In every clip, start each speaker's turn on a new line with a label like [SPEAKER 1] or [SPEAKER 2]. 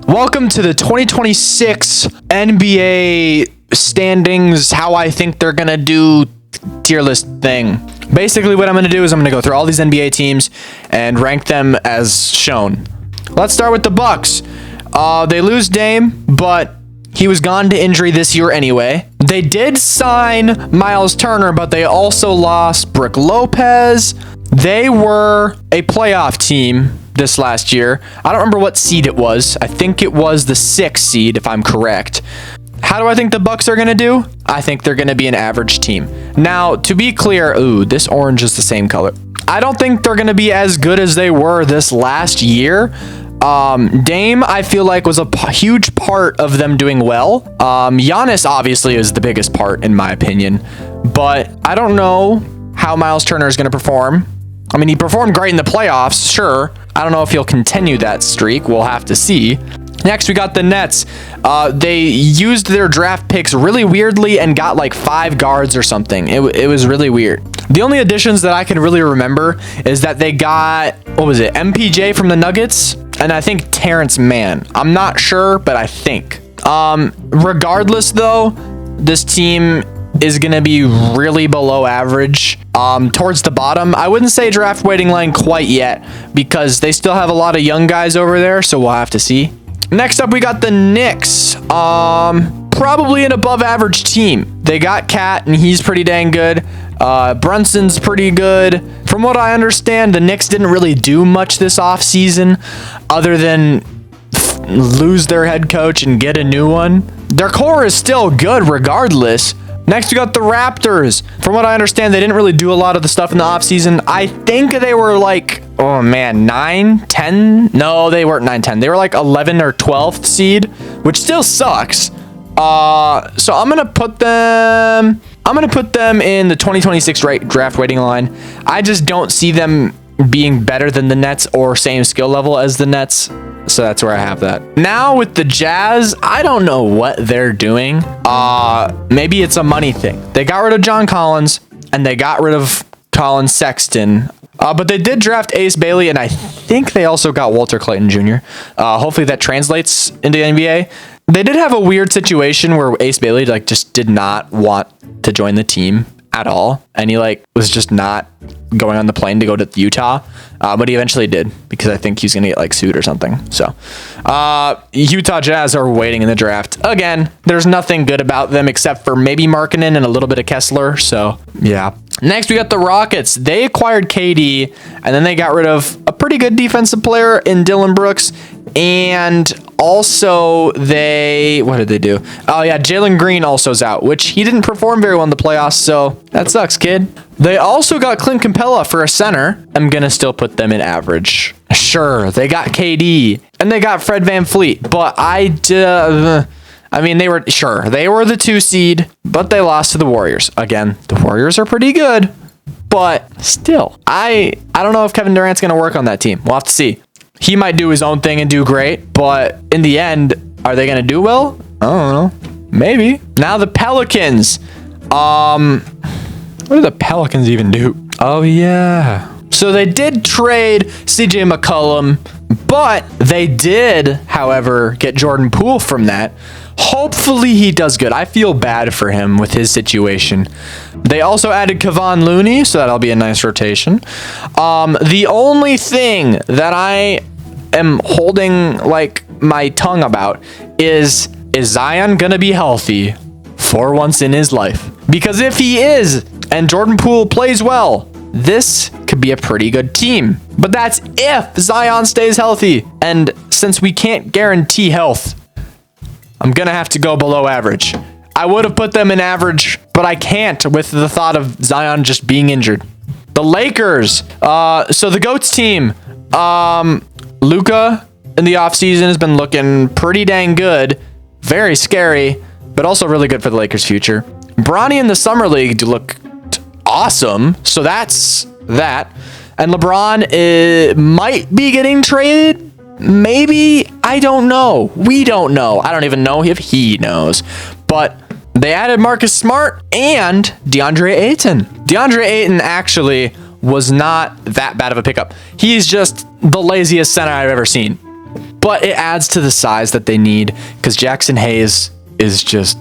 [SPEAKER 1] Welcome to the 2026 NBA standings, how I think they're going to do tier list thing. Basically, what I'm going to do is I'm going to go through all these NBA teams and rank them as shown. Let's start with the Bucks. They lose Dame, but he was gone to injury this year anyway. They did sign Miles Turner, but they also lost Brook Lopez. They were a playoff team this last year. I don't remember what seed it was. I think it was the 6th seed, if I'm correct. How do I think the Bucks are going to do? I think they're going to be an average team. Now, to be clear, this orange is the same color. I don't think they're going to be as good as they were this last year. Dame, I feel like, was a huge part of them doing well. Giannis obviously is the biggest part, in my opinion. But I don't know how Miles Turner is going to perform. I mean, he performed great in the playoffs, sure. I don't know if he'll continue that streak. We'll have to see. Next, we got the Nets. They used their draft picks really weirdly and got like 5 guards or something. It was really weird. The only additions that I can really remember is that they got, MPJ from the Nuggets, and I think Terrence Mann. I'm not sure, but I think. Regardless, though, this team is going to be really below average towards the bottom. I wouldn't say draft waiting line quite yet because they still have a lot of young guys over there, so we'll have to see. Next up, we got the Knicks. Probably an above average team. They got Cat, and he's pretty dang good. Brunson's pretty good. From what I understand, the Knicks didn't really do much this offseason other than lose their head coach and get a new one. Their core is still good regardless. Next, we got the Raptors. From what I understand, they didn't really do a lot of the stuff in the offseason. I think they were like, 9, 10? No, they weren't 9, 10. They were like 11 or 12th seed, which still sucks. So I'm going to put them in the 2026 draft waiting line. I just don't see them being better than the Nets or same skill level as the Nets. So that's where I have that. Now with the Jazz, I don't know what they're doing. Maybe it's a money thing. They got rid of John Collins and they got rid of Colin Sexton. But they did draft Ace Bailey, and I think they also got Walter Clayton Jr. Hopefully that translates into the NBA. They did have a weird situation where Ace Bailey just did not want to join the team at all, and he was just not going on the plane to go to Utah, but he eventually did because I think he's gonna get sued or something. So Utah Jazz are waiting in the draft again. There's nothing good about them except for maybe Markkanen and a little bit of Kessler. So yeah. Next, we got the Rockets. They acquired KD, and then they got rid of a pretty good defensive player in Dylan Brooks. And also what did they do? Oh yeah, Jalen Green also's out, which he didn't perform very well in the playoffs, so that sucks, kid. They also got Clint Capella for a center. I'm gonna still put them in average. Sure, they got KD, and they got Fred VanVleet, but they were the 2 seed, but they lost to the Warriors. Again, the Warriors are pretty good, but still, I don't know if Kevin Durant's gonna work on that team. We'll have to see. He might do his own thing and do great, but in the end, are they going to do well? I don't know. Maybe. Now the Pelicans. What do the Pelicans even do? Oh, yeah. So they did trade CJ McCollum, but they did, however, get Jordan Poole from that. Hopefully he does good. I feel bad for him with his situation. They also added Kevon Looney, so that'll be a nice rotation. The only thing that I am holding my tongue about is Zion gonna be healthy for once in his life? Because if he is, and Jordan Poole plays well, this could be a pretty good team. But that's if Zion stays healthy. And since we can't guarantee health, I'm going to have to go below average. I would have put them in average, but I can't with the thought of Zion just being injured. The Lakers. So the GOATS team. Luka in the offseason has been looking pretty dang good. Very scary, but also really good for the Lakers' future. Bronny in the Summer League looked awesome. So that's that. And LeBron might be getting traded. Maybe. I don't know. We don't know. I don't even know if he knows. But they added Marcus Smart and DeAndre Ayton. DeAndre Ayton actually was not that bad of a pickup. He's just the laziest center I've ever seen. but it adds to the size that they need because Jackson Hayes is just...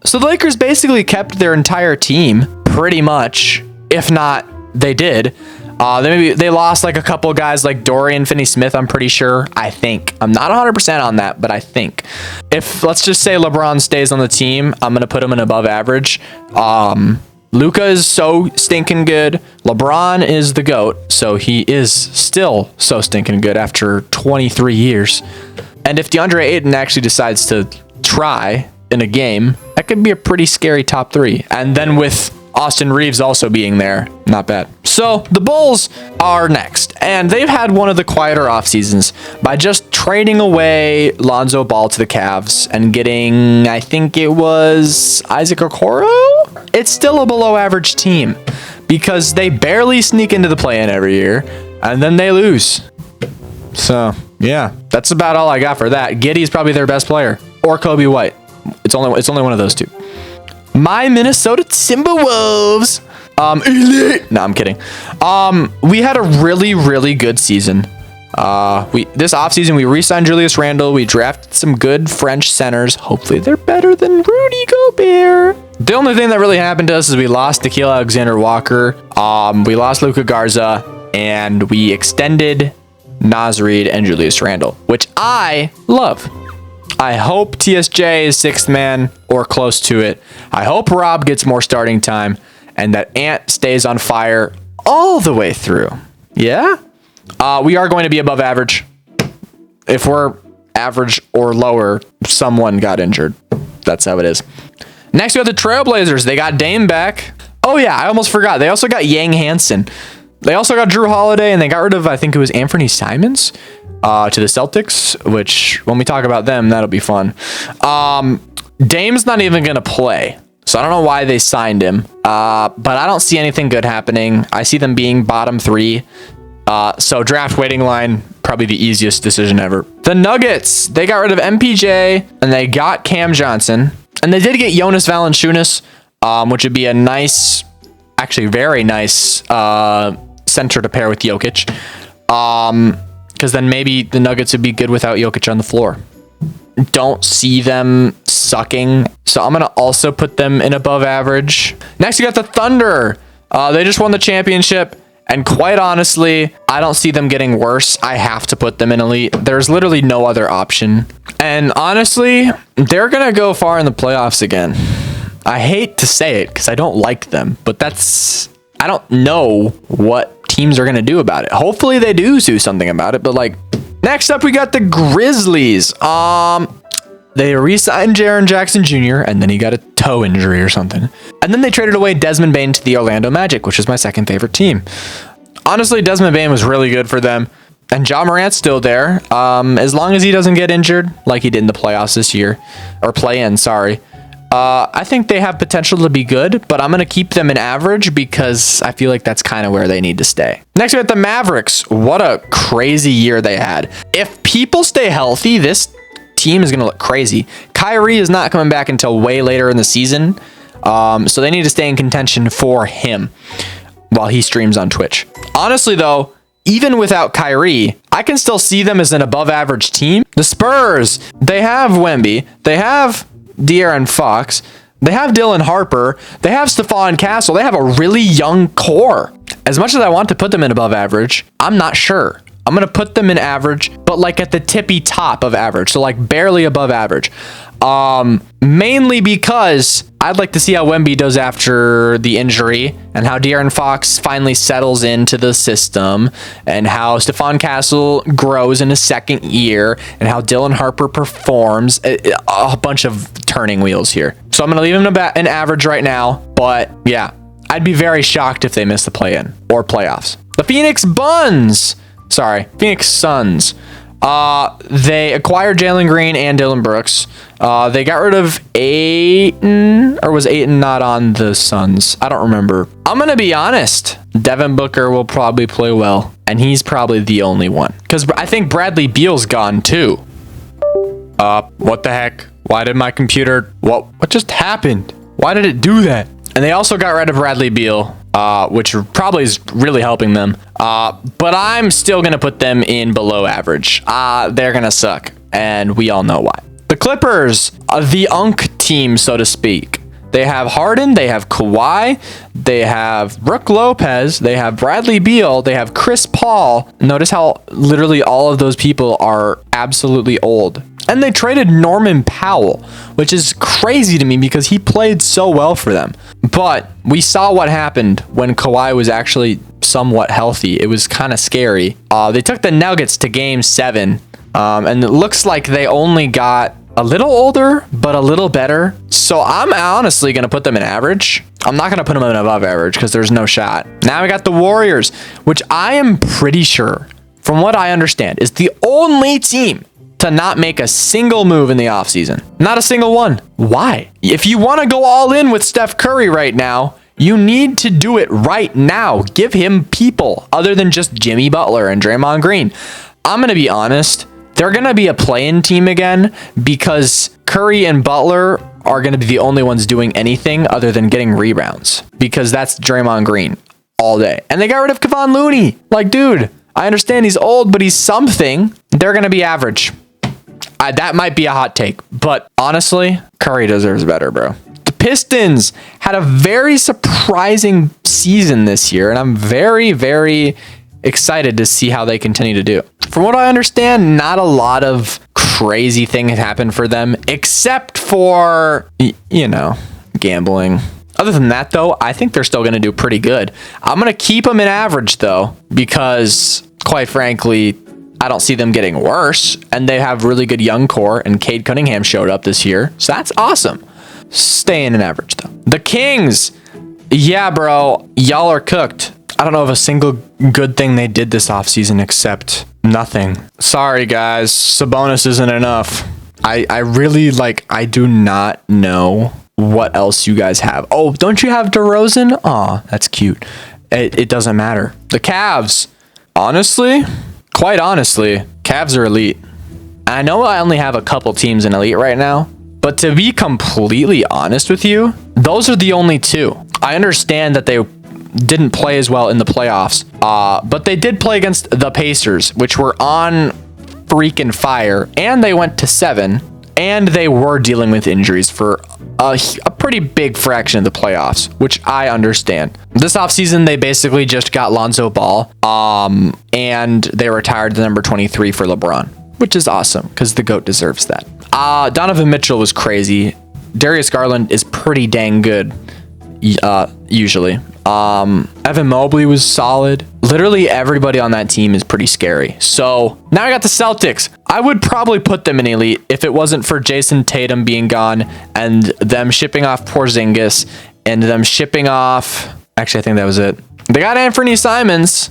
[SPEAKER 1] So the Lakers basically kept their entire team pretty much, if not they did. They lost like a couple guys like Dorian Finney-Smith, I'm pretty sure. I think. I'm not 100% on that, but I think. If, let's just say LeBron stays on the team, I'm going to put him in above average. Luka is so stinking good. LeBron is the GOAT, so he is still so stinking good after 23 years. And if DeAndre Ayton actually decides to try in a game, that could be a pretty scary top 3. And then with Austin Reeves also being there, not bad. So the Bulls are next, and they've had one of the quieter off seasons by just trading away Lonzo Ball to the Cavs and getting, I think it was Isaac Okoro. It's still a below average team because they barely sneak into the play-in every year and then they lose. So yeah, that's about all I got for that. Giddey's probably their best player, or Kobe White. It's only one of those two. My Minnesota Timberwolves. No, I'm kidding. We had a really good season. This offseason we re-signed Julius Randle. We drafted some good French centers. Hopefully they're better than Rudy Gobert. The only thing that really happened to us is we lost Nickeil Alexander-Walker. We lost Luka Garza, and we extended Naz Reid and Julius Randle, which I love. I hope TSJ is 6th man or close to it. I hope Rob gets more starting time and that Ant stays on fire all the way through. Yeah? We are going to be above average. If we're average or lower, someone got injured. That's how it is. Next, we have the Trailblazers. They got Dame back. Oh, yeah, I almost forgot. They also got Yang Hansen. They also got Drew Holiday, and they got rid of, I think it was Anthony Simons to the Celtics, which when we talk about them, that'll be fun. Dame's not even going to play, so I don't know why they signed him, but I don't see anything good happening. I see them being bottom 3. So draft waiting line, probably the easiest decision ever. The Nuggets, they got rid of MPJ, and they got Cam Johnson, and they did get Jonas Valanciunas, which would be a nice, actually very nice center to pair with Jokic. Because then maybe the Nuggets would be good without Jokic on the floor. Don't see them sucking, so I'm going to also put them in above average. Next, you got the Thunder. They just won the championship, and quite honestly, I don't see them getting worse. I have to put them in elite. There's literally no other option. And honestly, they're going to go far in the playoffs again. I hate to say it because I don't like them, but I don't know what teams are going to do about it. Hopefully they do something about it, but like, next up we got the Grizzlies. They re-signed Jaren Jackson Jr. and then he got a toe injury or something. And then they traded away Desmond Bane to the Orlando Magic, which is my second favorite team. Honestly, Desmond Bane was really good for them. And Ja Morant's still there. As long as he doesn't get injured like he did in the playoffs this year, or play-in, sorry. I think they have potential to be good, but I'm going to keep them in average because I feel like that's kind of where they need to stay. Next, we have the Mavericks. What a crazy year they had. If people stay healthy, this team is going to look crazy. Kyrie is not coming back until way later in the season, so they need to stay in contention for him while he streams on Twitch. Honestly, though, even without Kyrie, I can still see them as an above-average team. The Spurs, they have Wemby. They have De'Aaron Fox, they have Dylan Harper, they have Stephon Castle, they have a really young core. As much as I want to put them in above average, I'm not sure. I'm going to put them in average, but like at the tippy top of average, so like barely above average. Mainly because I'd like to see how Wemby does after the injury and how De'Aaron Fox finally settles into the system and how Stephon Castle grows in his second year and how Dylan Harper performs. A bunch of turning wheels here. So I'm going to leave him in average right now, but yeah, I'd be very shocked if they miss the play-in or playoffs. The Phoenix Suns. They acquired Jalen Green and Dylan Brooks. They got rid of Ayton, or was Ayton not on the Suns? I don't remember. I'm going to be honest. Devin Booker will probably play well, and he's probably the only one. Because I think Bradley Beal's gone too. What the heck? Why did my computer... What just happened? Why did it do that? And they also got rid of Bradley Beal. which probably is really helping them. But I'm still going to put them in below average. They're going to suck, and we all know why. The Clippers, the Unk team, so to speak. They have Harden, they have Kawhi, they have Brook Lopez, they have Bradley Beal, they have Chris Paul. Notice how literally all of those people are absolutely old. And they traded Norman Powell, which is crazy to me because he played so well for them. But we saw what happened when Kawhi was actually somewhat healthy. It was kind of scary. They took the Nuggets to Game 7, and it looks like they only got a little older, but a little better. So I'm honestly going to put them in average. I'm not going to put them in above average because there's no shot. Now we got the Warriors, which I am pretty sure, from what I understand, is the only team to not make a single move in the offseason. Not a single one. Why? If you want to go all in with Steph Curry right now, you need to do it right now. Give him people other than just Jimmy Butler and Draymond Green. I'm going to be honest. They're going to be a play-in team again because Curry and Butler are going to be the only ones doing anything other than getting rebounds because that's Draymond Green all day. And they got rid of Kevon Looney. Like, dude, I understand he's old, but he's something. They're going to be average. That might be a hot take, but honestly, Curry deserves better, bro. The Pistons had a very surprising season this year, and I'm very, very excited to see how they continue to do. From what I understand, not a lot of crazy things happened for them, except for, gambling. Other than that, though, I think they're still going to do pretty good. I'm going to keep them in average, though, because, quite frankly, I don't see them getting worse, and they have really good young core, and Cade Cunningham showed up this year, so that's awesome. Staying in average, though. The Kings, yeah, bro, y'all are cooked. I don't know of a single good thing they did this offseason except nothing. Sorry, guys, Sabonis isn't enough. I really, I do not know what else you guys have. Oh, don't you have DeRozan? Aw, that's cute. It doesn't matter. The Cavs, honestly... Quite honestly, Cavs are elite. I know I only have a couple teams in elite right now, but to be completely honest with you, those are the only two. I understand that they didn't play as well in the playoffs, but they did play against the Pacers, which were on freaking fire, and they went to 7, and they were dealing with injuries for a pretty big fraction of the playoffs, which I understand. This offseason, they basically just got Lonzo Ball, and they retired the number 23 for LeBron, which is awesome because the GOAT deserves that. Donovan Mitchell was crazy. Darius Garland is pretty dang good, usually. Evan Mobley was solid. Literally everybody on that team is pretty scary. So now I got the Celtics. I would probably put them in elite if it wasn't for Jason Tatum being gone and them shipping off Porzingis and them shipping off... Actually, I think that was it. They got Anthony Simons,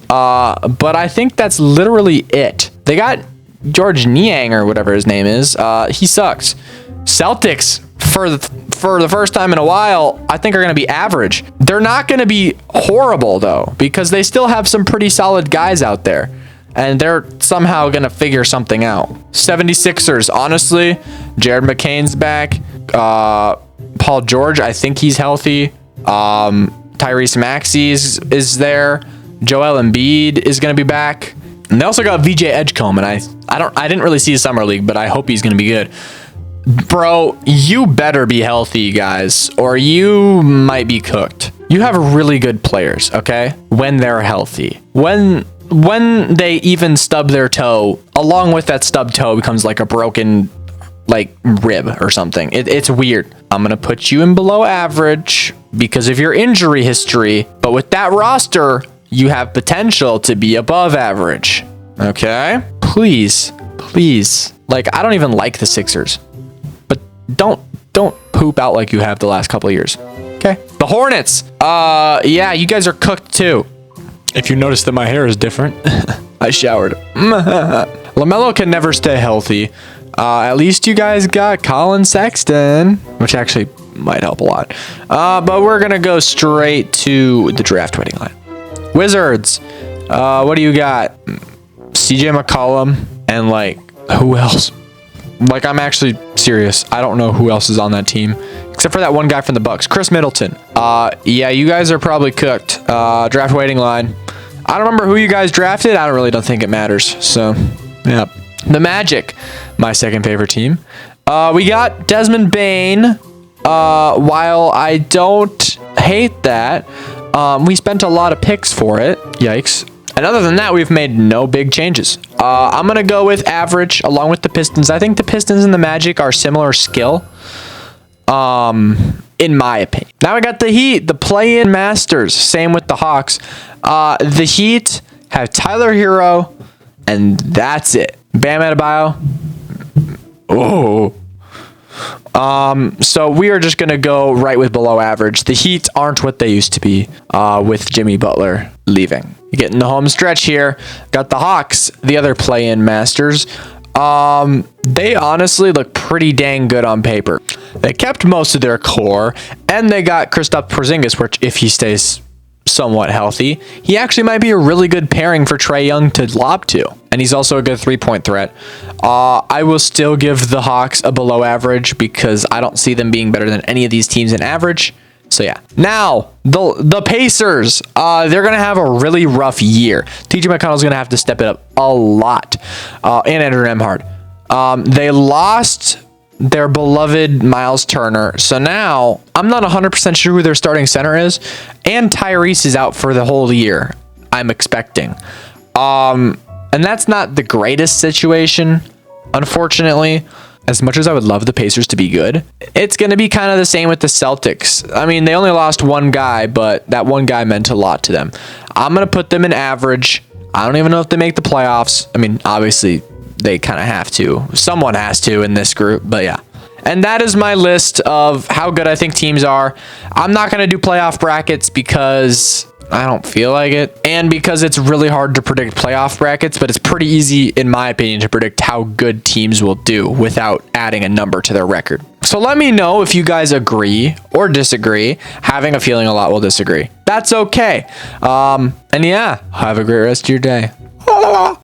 [SPEAKER 1] but I think that's literally it. They got George Niang or whatever his name is. He sucks. Celtics, for the first time in a while, I think are going to be average. They're not going to be horrible, though, because they still have some pretty solid guys out there. And they're somehow going to figure something out. 76ers, honestly, Jared McCain's back. Paul George, I think he's healthy. Tyrese Maxey is there. Joel Embiid is going to be back. And they also got VJ Edgecombe, and I didn't really see Summer League, but I hope he's going to be good. Bro, you better be healthy, guys, or you might be cooked. You have really good players, okay? When they're healthy. When they even stub their toe, along with that stub toe becomes like a broken rib or something. It's weird. I'm gonna put you in below average because of your injury history, but with that roster, you have potential to be above average. Okay? Please. I don't even like the Sixers. But don't poop out like you have the last couple of years. Okay? The Hornets. Yeah, you guys are cooked too. If you notice that my hair is different, I showered. LaMelo can never stay healthy. At least you guys got Colin Sexton, which actually might help a lot. But we're going to go straight to the draft waiting line. Wizards. What do you got? CJ McCollum and who else? Like, I'm actually serious. I don't know who else is on that team except for that one guy from the Bucks, Chris Middleton. Yeah, you guys are probably cooked. Draft waiting line. I don't remember who you guys drafted. I don't think it matters. So, yeah. The Magic, my second favorite team. We got Desmond Bane. While I don't hate that, we spent a lot of picks for it. Yikes. And other than that, we've made no big changes. I'm going to go with average along with the Pistons. I think the Pistons and the Magic are similar skill. In my opinion. Now we got the Heat, the play-in Masters. Same with the Hawks. The Heat have Tyler Hero, and that's it. Bam Adebayo. Oh. So we are just going to go right with below average. The Heat aren't what they used to be with Jimmy Butler leaving. You get in the home stretch here. Got the Hawks, the other play-in Masters. They honestly look pretty dang good on paper. They kept most of their core, and they got Kristaps Porzingis, which if he stays somewhat healthy, he actually might be a really good pairing for Trae Young to lob to. And he's also a good three-point threat. I will still give the Hawks a below average because I don't see them being better than any of these teams in average. So yeah. Now, the Pacers, they're going to have a really rough year. TJ McConnell's going to have to step it up a lot. And Andrew Nembhard. They lost their beloved Miles Turner. So now, I'm not 100% sure who their starting center is. And Tyrese is out for the whole year, I'm expecting. And that's not the greatest situation, unfortunately. As much as I would love the Pacers to be good, it's going to be kind of the same with the Celtics. I mean, they only lost one guy, but that one guy meant a lot to them. I'm going to put them in average. I don't even know if they make the playoffs. I mean, obviously, they kind of have to. Someone has to in this group, but yeah. And that is my list of how good I think teams are. I'm not going to do playoff brackets because I don't feel like it. And because it's really hard to predict playoff brackets, but it's pretty easy, in my opinion, to predict how good teams will do without adding a number to their record. So let me know if you guys agree or disagree. Having a feeling a lot will disagree. That's okay. And yeah, have a great rest of your day.